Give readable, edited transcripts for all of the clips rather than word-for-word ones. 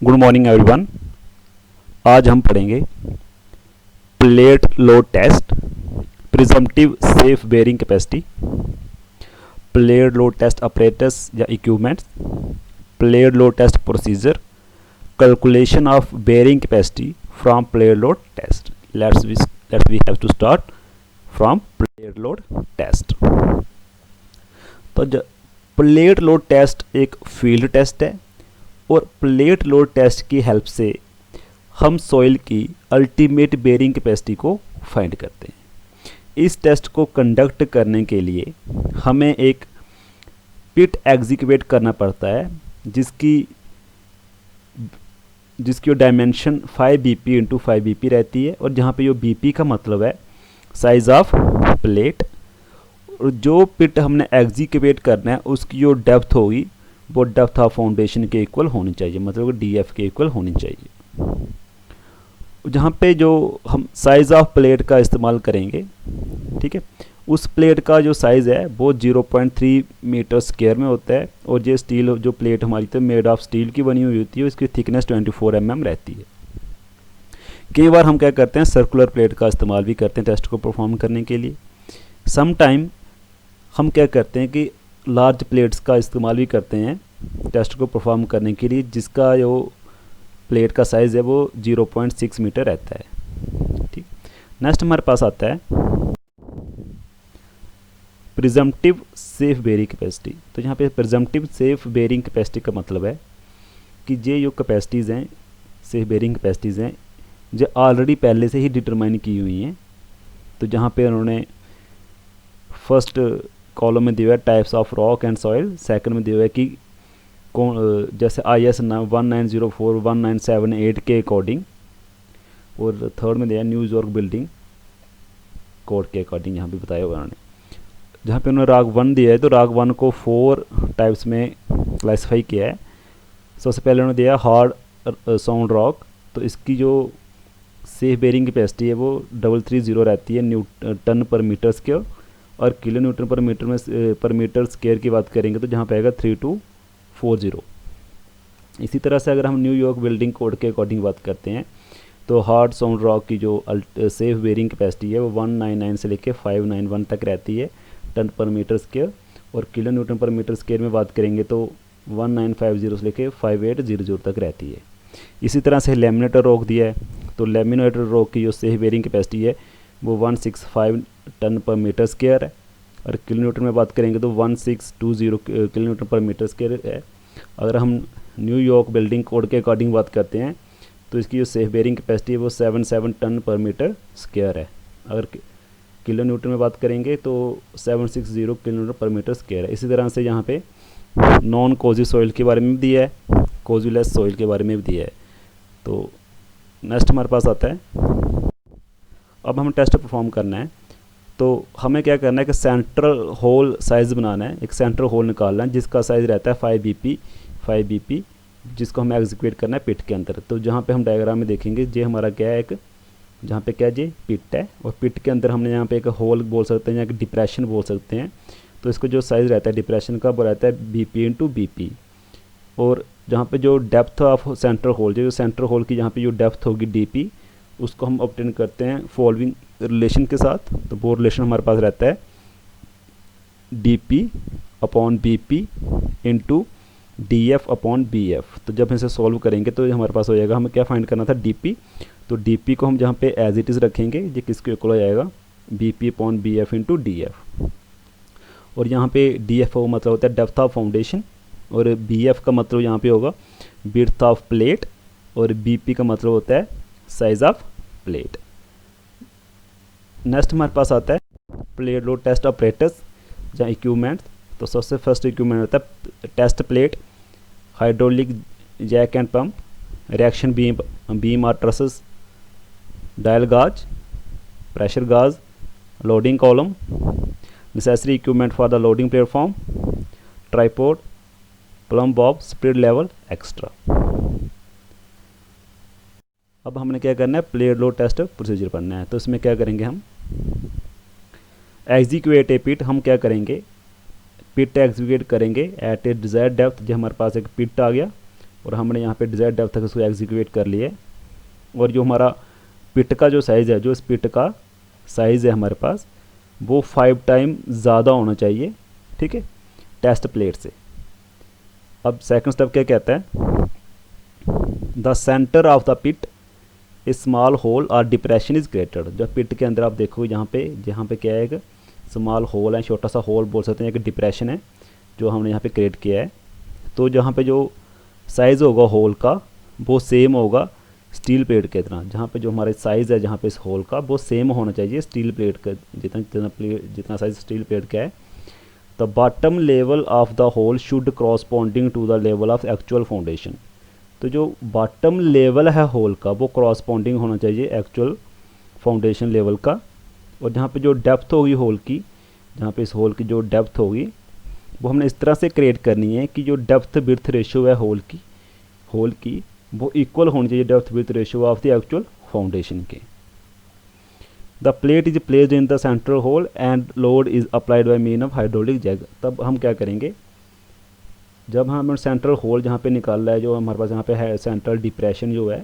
Good morning everyone. आज हम पढ़ेंगे plate load test, presumptive safe bearing capacity, plate load test apparatus या equipments, plate load test procedure, calculation of bearing capacity from plate load test. Let's we have to start from plate load test. तो plate load test एक field test है और plate load test की help से हम soil की ultimate bearing capacity को find करते हैं। इस टेस्ट को कंडक्ट करने के लिए हमें एक पिट एग्जीक्यूट करना पड़ता है जिसकी डायमेंशन 5 BP इंटू 5 BP रहती है, और जहाँ पे जो BP का मतलब है साइज ऑफ प्लेट, और जो पिट हमने एग्जीक्यूट करना है उसकी जो डेप्थ होगी वो डेप्थ ऑफ फाउंडेशन के इक्वल होनी चाहिए, मतलब DF के इक्वल होनी चाहिए। जहाँ पे जो हम साइज़ ऑफ प्लेट का इस्तेमाल करेंगे, ठीक है, उस प्लेट का जो साइज़ है वो 0.3 मीटर स्क्वायर में होता है, और ये स्टील जो प्लेट हमारी तो मेड ऑफ स्टील की बनी हुई होती है, उसकी थिकनेस 24 mm रहती है। कई बार हम क्या करते हैं, सर्कुलर प्लेट का इस्तेमाल भी करते हैं टेस्ट को परफॉर्म करने के लिए। सम टाइम हम क्या करते हैं कि लार्ज प्लेट्स का इस्तेमाल भी करते हैं टेस्ट को परफॉर्म करने के लिए, जिसका जो प्लेट का साइज़ है वो 0.6 मीटर रहता है। ठीक, नेक्स्ट हमारे पास आता है प्रिजम्पटिव सेफ बेयरिंग कैपेसिटी। तो यहाँ पे प्रिजम्पटिव सेफ बेयरिंग कैपेसिटी का मतलब है कि ये जो कैपेसिटीज़ हैं, सेफ बेयरिंग कैपेसिटीज़ हैं, जो ऑलरेडी पहले से ही डिटरमाइन की हुई हैं। तो जहाँ पे उन्होंने फर्स्ट कॉलम में दिया हुआ है types of rock and soil, second में दिया हुआ है कि जैसे IS 1904 1978 के अकॉर्डिंग, और थर्ड में दिया है न्यूयॉर्क बिल्डिंग कोड के अकॉर्डिंग, यहाँ पे बताया हुआ उन्होंने। जहाँ पे उन्होंने राग 1 दिया है तो राग 1 को 4 टाइप्स में क्लासीफाई किया है। सबसे पहले उन्होंने दिया हार्ड साउंड रॉक, तो इसकी जो सेफ बेयरिंग कैपेसिटी है वो 330 रहती है टन पर मीटर स्क्वायर, और kilo Newton per metre square की बात करेंगे तो जहाँ पे आएगा 3240। इसी तरह से अगर हम न्यूयॉर्क बिल्डिंग कोड के अकॉर्डिंग बात करते हैं तो हार्ड साउंड रॉक की जो सेफ बेयरिंग कैपेसिटी है वो 199 से लेके 591 तक रहती है टन पर मीटर स्क्वायर, और kilo Newton per metre square में बात करेंगे तो 1950 से लेके 5800 तक रहती है। इसी तरह से लेमिनेटर रॉक दिया है, तो लेमिनेटर रॉक की जो सेफ बेयरिंग कैपेसिटी है वो 165 टन पर मीटर स्क्वायर है, और किलो न्यूटन में बात करेंगे तो 1620 kilo Newton per metre square है। अगर हम न्यूयॉर्क बिल्डिंग कोड के अकॉर्डिंग बात करते हैं तो इसकी जो सेफ बेयरिंग कैपेसिटी है वो 77 टन पर मीटर स्क्वायर है। अगर किलो न्यूटन में बात करेंगे तो 760 kilo Newton per metre square है। इसी तरह से यहाँ पे नॉन कोजी सॉइल के बारे में भी दिया है, कोजीलेस सॉइल के बारे में भी दिया है। तो नेक्स्ट हमारे पास आता है, अब हम टेस्ट परफॉर्म करना है तो हमें क्या करना है कि सेंट्रल होल साइज़ बनाना है, एक सेंट्रल होल निकालना है जिसका साइज़ रहता है 5 BP, जिसको हमें एग्जीक्यूट करना है पिट के अंदर। तो जहाँ पे हम डायग्राम में देखेंगे ये हमारा क्या है, एक जहाँ पे क्या जी पिट है, और पिट के अंदर हमने यहाँ पे एक होल बोल सकते हैं या एक डिप्रेशन बोल सकते हैं। तो इसको जो साइज़ रहता है डिप्रेशन का वो रहता है BP इंटू BP, और जहाँ पे जो डेप्थ ऑफ सेंट्रल होल, जो सेंट्रल होल की जहाँ पे जो डेप्थ होगी DP, उसको हम ऑब्टेन करते हैं फॉलोइंग रिलेशन के साथ। तो वो रिलेशन हमारे पास रहता है DP upon BP into DF upon BF। तो जब हम इसे सॉल्व करेंगे तो हमारे पास हो जाएगा, हमें क्या फाइंड करना था DP, तो DP को हम जहाँ पे एज इट इज़ रखेंगे ये किसके इक्वल हो जाएगा BP upon BF into DF। और यहाँ पे DF का मतलब होता है डेप्थ ऑफ फाउंडेशन, और BF का मतलब यहाँ पे होगा विड्थ ऑफ प्लेट, और BP का मतलब होता है साइज ऑफ प्लेट। नेक्स्ट हमारे पास आता है प्लेट लोड टेस्ट ऑपरेटर्स या इक्विपमेंट्स। तो सबसे फर्स्ट इक्विपमेंट होता है test plate, hydraulic jack and pump, reaction beam और trusses, dial gauge, pressure gauge, loading column, necessary equipment for the loading platform, tripod, plumb bob, speed level extra. अब हमने क्या करना है, प्लेट लोड टेस्ट प्रोसीजर पढ़ना है। तो इसमें क्या करेंगे, हम एग्जीक्यूट ए पिट, हम क्या करेंगे पिट एग्जीक्यूट करेंगे एट ए डिजायर्ड डेप्थ। जो हमारे पास एक पिट आ गया, और हमने यहाँ पे डिज़ायर डेप्थ तक उसको एग्जीक्यूट कर लिया है। और जो हमारा पिट का जो साइज़ है, जो इस पिट का साइज़ है हमारे पास, वो 5 टाइम ज़्यादा होना चाहिए, ठीक है, टेस्ट प्लेट से। अब सेकंड स्टेप क्या कहता है, the centre of the pit a small hole और डिप्रेशन इज क्रिएटेड। जब पिट के अंदर आप देखो जहाँ पे क्या है, एक स्मॉल होल है, छोटा सा होल बोल सकते हैं, एक डिप्रेशन है जो हमने यहाँ पे क्रिएट किया है। तो जहाँ पे जो साइज़ होगा होल का वो सेम होगा स्टील प्लेट के तरह। जहाँ पे जो हमारे साइज़ है जहाँ पे इस होल का वो सेम होना चाहिए स्टील प्लेट का, जितना साइज़ स्टील प्लेट का है। The bottom level of the hole should corresponding to the level of actual foundation. तो जो बॉटम लेवल है होल का वो क्रॉसपॉन्डिंग होना चाहिए एक्चुअल फाउंडेशन लेवल का। और जहाँ पे जो डेप्थ होगी होल की, जहाँ पे इस होल की जो डेप्थ होगी वो हमने इस तरह से क्रिएट करनी है कि जो डेप्थ विड्थ रेशियो है होल की वो इक्वल होनी चाहिए depth width ratio of the actual foundation के। The plate is placed in the central hole and load is applied by mean of hydraulic jack. तब हम क्या करेंगे, जब हम सेंट्रल होल जहाँ पे निकाल रहा है, जो हमारे पास यहाँ पे है सेंट्रल डिप्रेशन जो है,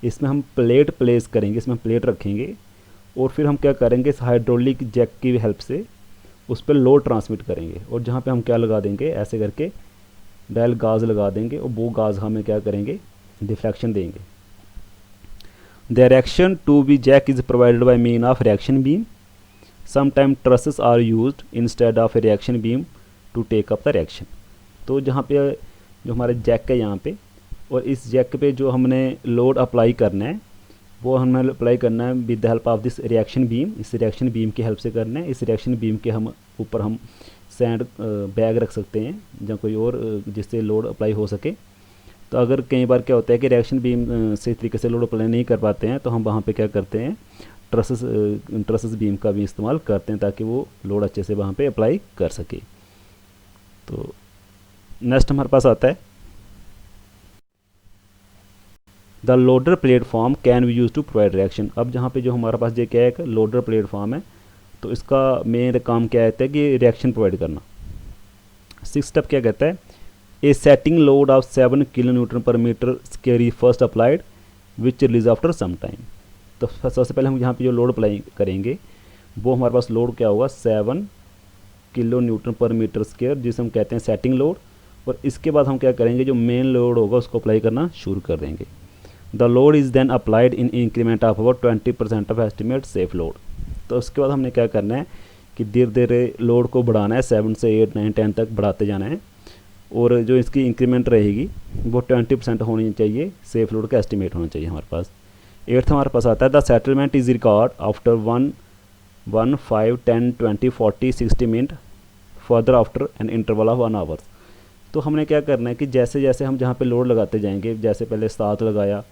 इसमें हम प्लेट प्लेस करेंगे, इसमें प्लेट रखेंगे और फिर हम क्या करेंगे, इस हाइड्रोलिक जैक की हेल्प से उस पर लोड ट्रांसमिट करेंगे। और जहाँ पे हम क्या लगा देंगे, ऐसे करके डायल गाज लगा देंगे और वो गाज हमें क्या करेंगे, डिफ्लेक्शन देंगे। The reaction to be jack is provided by mean of reaction beam. Sometime trusses are used instead of a reaction beam to take up the reaction. तो जहाँ पे जो हमारे जैक है यहाँ पे, और इस जैक पे जो हमने लोड अप्लाई करना है वो हमें अप्लाई करना है with the help of this reaction beam. इस रिएक्शन बीम की हेल्प से करना है। इस रिएक्शन बीम के हम ऊपर हम सैंड बैग रख सकते हैं या कोई और जिससे लोड अप्लाई हो सके। तो अगर कई बार क्या होता है कि रिएक्शन बीम सही तरीके से लोड अप्लाई नहीं कर पाते हैं तो हम वहाँ पे क्या करते हैं, ट्रसेस बीम का भी इस्तेमाल करते हैं ताकि वो लोड अच्छे से वहाँ पे अप्लाई कर सके। तो नेक्स्ट हमारे पास आता है the loader platform can be use to provide reaction. अब जहाँ पे जो हमारे पास ये क्या है, एक लोडर प्लेटफॉर्म है, तो इसका मेन काम क्या कहता है कि रिएक्शन प्रोवाइड करना। 6 स्टेप क्या कहता है, a setting load of 7 kilo Newton per metre square is first applied which release after some time. तो सबसे पहले हम यहाँ पे जो लोड अप्लाई करेंगे वो हमारे पास लोड क्या होगा, 7 kilo Newton per metre square, जिसे हम कहते हैं सेटिंग लोड। और इसके बाद हम क्या करेंगे, जो मेन लोड होगा उसको अप्लाई करना शुरू कर देंगे। The load is then applied in increment of about 20% of estimate safe load. तो उसके बाद हमने क्या करना है कि धीरे धीरे लोड को बढ़ाना है, 7 से 8 9 10 तक बढ़ाते जाना है। और जो इसकी इंक्रीमेंट रहेगी वो 20% होनी चाहिए, सेफ लोड का एस्टिमेट होना चाहिए हमारे पास। 8th हमारे पास आता है the settlement is record after 1 5 10 20 40 60 minute further after an interval of 1 hour. तो हमने क्या करना है कि जैसे जैसे हम जहाँ पे लोड लगाते जाएंगे, जैसे पहले 7 लगाया,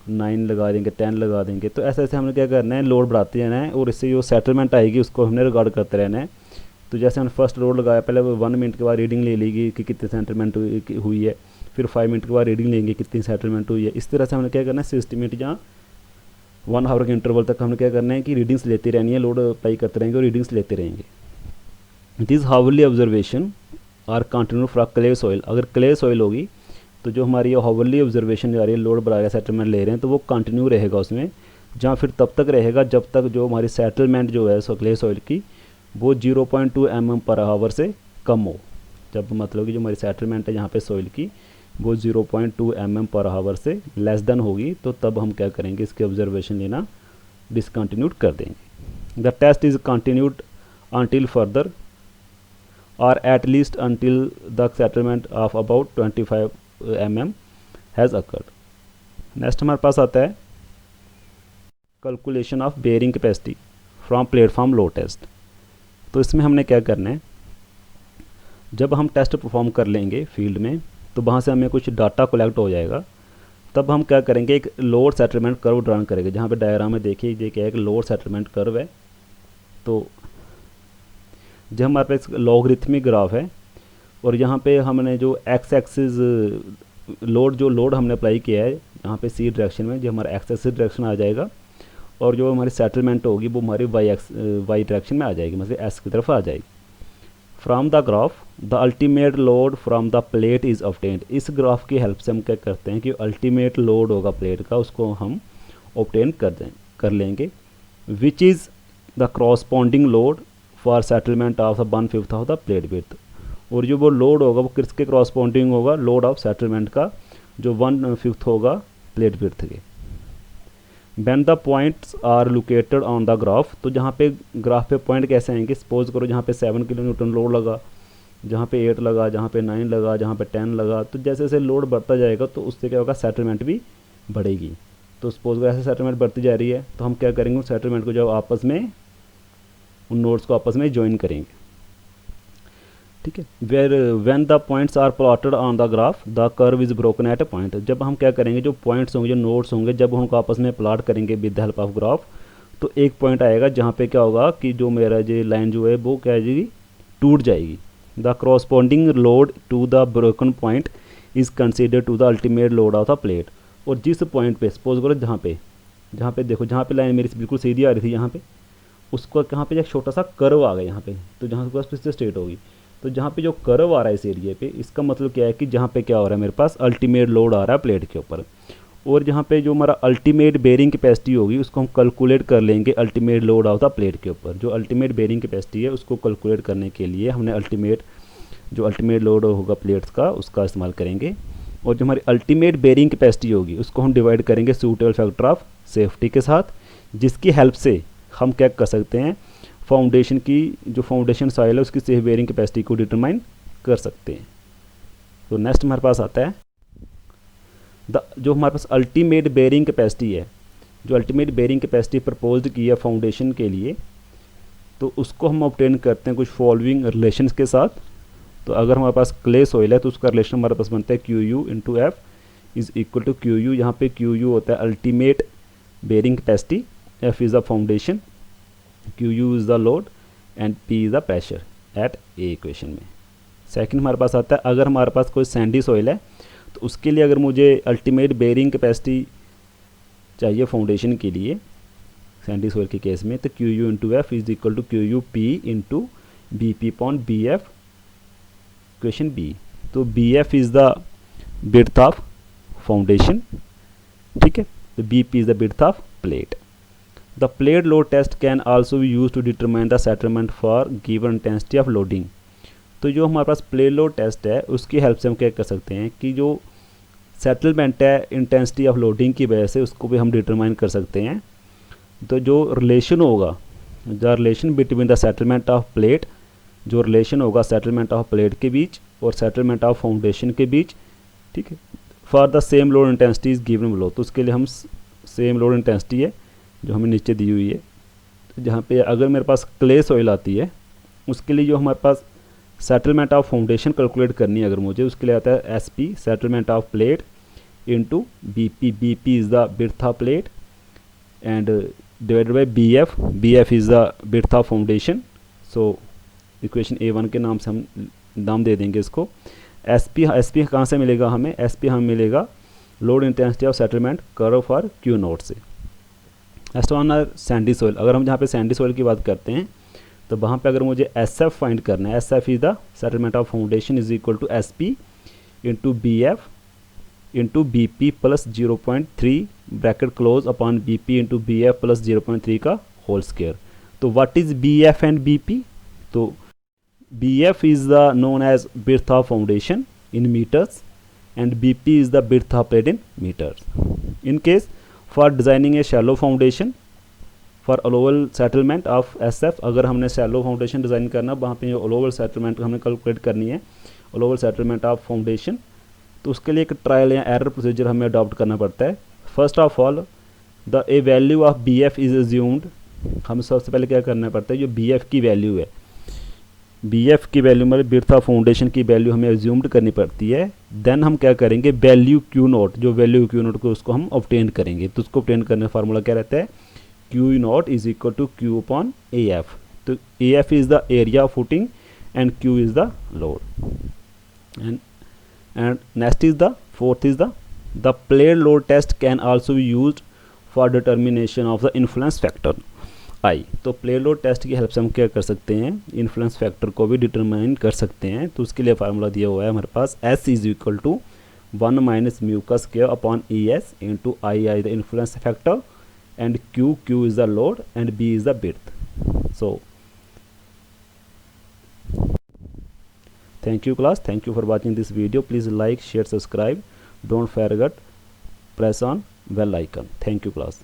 9 लगा देंगे, 10 लगा देंगे, तो ऐसे ऐसे हमने क्या करना है, लोड बढ़ाते जाना है और इससे जो सेटलमेंट आएगी उसको हमने रिकॉर्ड करते रहना है। तो जैसे हमने फर्स्ट लोड लगाया, पहले 1 मिनट के बाद रीडिंग ले लेगी कि कितनी सेटलमेंट हुई है, फिर 5 मिनट के बाद रीडिंग लेंगे कितनी सेटलमेंट हुई है। इस तरह से हमने क्या करना है, 60 मिनट या 1 आवर के इंटरवल तक हमने क्या करना है कि रीडिंग्स लेती रहनी है, लोड अप्लाई करते रहेंगे और रीडिंग्स लेते रहेंगे। This hourly observation are continue from clay soil. अगर क्ले सॉइल होगी तो जो हमारी हावरली ऑब्जर्वेशन जा रही है, लोड बढ़ा सेटलमेंट ले रहे हैं, तो वो कंटिन्यू रहेगा उसमें, जहाँ फिर तब तक रहेगा जब तक जो हमारी सेटलमेंट जो है क्ले सॉइल की वो 0.2 mm पर आवर से कम हो। जब मतलब कि जो हमारी सेटलमेंट है यहाँ पे सॉइल की वो 0.2 mm पर आवर से लेस देन होगी, तो तब हम क्या करेंगे, इसके ऑब्जर्वेशन लेना डिसकंटिन्यूड कर देंगे। The test is continued until further or at least until the settlement of about 25 mm has occurred. Next हमारे पास आता है calculation of bearing capacity from platform load test. तो इसमें हमने क्या करना है, जब हम टेस्ट परफॉर्म कर लेंगे फील्ड में तो वहाँ से हमें कुछ डाटा कलेक्ट हो जाएगा। तब हम क्या करेंगे, एक लोड सेटलमेंट कर्व ड्रा करेंगे। जहाँ पे डायग्राम में देखिए ये क्या है, एक लोड सेटलमेंट कर्व है। तो जब हमारे पास लॉगरिथमिक ग्राफ है और यहाँ पे हमने जो एक्स एक्सिस लोड हमने अप्लाई किया है यहाँ पे सी डायरेक्शन में, जो हमारा एक्स एक्सिस डायरेक्शन आ जाएगा और जो हमारी सेटलमेंट होगी वो हमारी वाई डायरेक्शन में आ जाएगी, मतलब एस की तरफ आ जाएगी। From the graph the ultimate load from the plate is obtained. इस ग्राफ की हेल्प से हम क्या करते हैं कि अल्टीमेट लोड होगा प्लेट का, उसको हम ऑब्टेन कर लेंगे, which is the corresponding load for settlement of the 1/5 of the plate width. और जो वो लोड होगा वो किसके कॉरस्पॉन्डिंग होगा, लोड ऑफ सेटलमेंट का जो 1/5 होगा प्लेट विड्थ के। When the points are located on the graph, तो जहाँ पे ग्राफ पे पॉइंट कैसे आएंगे, सपोज करो जहाँ पे 7 किलो न्यूटन लोड लगा, जहाँ पे 8 लगा, जहाँ पे 9 लगा, जहाँ पे 10 लगा, तो जैसे जैसे लोड बढ़ता जाएगा तो उससे क्या होगा, सेटलमेंट भी बढ़ेगी। तो सपोज करो ऐसे सेटलमेंट बढ़ती जा रही है, तो हम क्या करेंगे, उस सेटलमेंट को जब आपस में उन नोड्स को आपस में ज्वाइन करेंगे, ठीक है। Where when the points are plotted on the graph the curve is broken at a point. जब हम क्या करेंगे, जो पॉइंट्स होंगे, जो नोड्स होंगे, जब उनको आपस में प्लॉट करेंगे with the help of graph, तो एक पॉइंट आएगा जहाँ पे क्या होगा कि जो मेरा जो लाइन जो है वो क्या हो जाएगी, टूट जाएगी। The corresponding load to the broken point is considered to the ultimate load of the plate. और जिस पॉइंट पे सपोज करो जहाँ पे देखो, जहाँ पे लाइन मेरी बिल्कुल सीधी आ रही थी, यहाँ पे उसको कहाँ पे एक छोटा सा कर्व आ गया यहाँ पे, तो जहाँ से फिर से स्ट्रेट होगी। तो जहाँ पे जो कर्व आ रहा है इस एरिया पे, इसका मतलब क्या है कि जहाँ पे क्या हो रहा है, मेरे पास अल्टीमेट लोड आ रहा है प्लेट के ऊपर। और जहाँ पे जो हमारा अल्टीमेट बेरिंग कैपेसिटी होगी उसको हम कैलकुलेट कर लेंगे ultimate load of the plate के ऊपर। जो अल्टीमेट बेरिंग कैपेसिटी है उसको कैलकुलेट करने के लिए हमने अल्टीमेट लोड होगा प्लेट्स का, उसका इस्तेमाल करेंगे। और जो हमारी अल्टीमेट बेरिंग कैपेसिटी होगी उसको हम डिवाइड करेंगे सूटेबल फैक्टर ऑफ सेफ्टी के साथ, जिसकी हेल्प से हम क्या कर सकते हैं, फाउंडेशन की जो फाउंडेशन सॉइल है उसकी सेफ बेरिंग कैपेसिटी को डिटरमाइन कर सकते हैं। तो नेक्स्ट हमारे पास आता है जो हमारे पास अल्टीमेट बेरिंग कैपेसिटी है, जो अल्टीमेट बेरिंग कैपेसिटी प्रपोज्ड की है फाउंडेशन के लिए, तो उसको हम ऑब्टेन करते हैं कुछ फॉलोइंग रिलेशंस के साथ। तो अगर हमारे पास क्ले सॉइल है तो उसका रिलेशन हमारे पास बनता है QU into F is equal to QU। यहाँ पे QU होता है ultimate bearing capacity, F is the foundation, QU is the load and P is the pressure at a equation में। सेकंड हमारे पास आता है अगर हमारे पास कोई सैंडी सॉइल है तो उसके लिए अगर मुझे अल्टीमेट बेरिंग कैपेसिटी चाहिए फाउंडेशन के लिए, सैंडी सॉइल के केस में, तो QU into F is equal to QUP into BP upon BF equation B. तो BF is the width of foundation, ठीक है, तो BP is the width of plate. The plate load test can also be use to determine the settlement for given intensity of loading. तो जो हमारे पास plate load test है उसकी help से हम क्या कर सकते हैं कि जो सेटलमेंट है इंटेंसिटी ऑफ लोडिंग की वजह से उसको भी हम डिटरमाइन कर सकते हैं। तो जो रिलेशन होगा, the relation between the settlement of plate, जो रिलेशन होगा सेटलमेंट ऑफ प्लेट के बीच और सेटलमेंट ऑफ फाउंडेशन के बीच, ठीक है, for the same load intensity is given below. तो उसके लिए हम सेम लोड इंटेंसिटी है जो हमें नीचे दी हुई है, तो जहाँ पे अगर मेरे पास क्ले सॉइल आती है उसके लिए जो हमारे पास सेटलमेंट ऑफ फाउंडेशन कैलकुलेट करनी है अगर मुझे, उसके लिए आता है SP settlement of plate into BP is the width of plate and divided by BF is the width of foundation. So equation A1 के नाम से हम नाम दे देंगे इसको। SP कहाँ से मिलेगा हमें, SP हमें मिलेगा load intensity of settlement curve for Q note से। नेक्स्ट वन है सैंडी सॉइल। अगर हम जहाँ पे सैंडी सॉइल की बात करते हैं तो वहाँ पे अगर मुझे SF फाइंड करना है, SF is the settlement of foundation is equal to SP into BF into BP plus 0.3 bracket close upon BP into BF plus 0.3 का होल स्क्वायर। तो what is BF and BP? तो BF is the known as width of foundation in meters and BP is the width of plate in meters. In case for designing a shallow foundation for allowable settlement of SF, अगर हमने shallow foundation design करना, वहाँ पे allowable settlement हमने calculate करनी है, allowable settlement of foundation, तो उसके लिए एक ट्रायल या एरर प्रोसीजर हमें अडॉप्ट करना पड़ता है। First of all the A value of BF is assumed. हमें सबसे पहले क्या करना पड़ता है, जो BF की वैल्यू है, BF की वैल्यू मतलब विड्थ ऑफ फाउंडेशन की वैल्यू हमें अज्यूम्ड करनी पड़ती है। देन हम क्या करेंगे, वैल्यू Q नोट, जो वैल्यू Q नोट को उसको हम ऑब्टेन करेंगे। तो उसको ऑब्टेन करने का फार्मूला क्या रहता है, Q naught is equal to Q upon AF। तो AF is the area of footing and Q is the load. And next is the fourth is the plate load test can also be used for determination of the influence factor. I. तो plate load test की help से हम क्या कर सकते हैं, influence factor को भी डिटरमाइन कर सकते हैं। तो उसके लिए फार्मूला दिया हुआ है हमारे पास, S is equal to 1 minus mu का square upon E S into I the influence factor and Q is the load and B is the width. So thank you class, thank you for watching this video. Please like, share, subscribe, don't forget press on bell icon. Thank you class.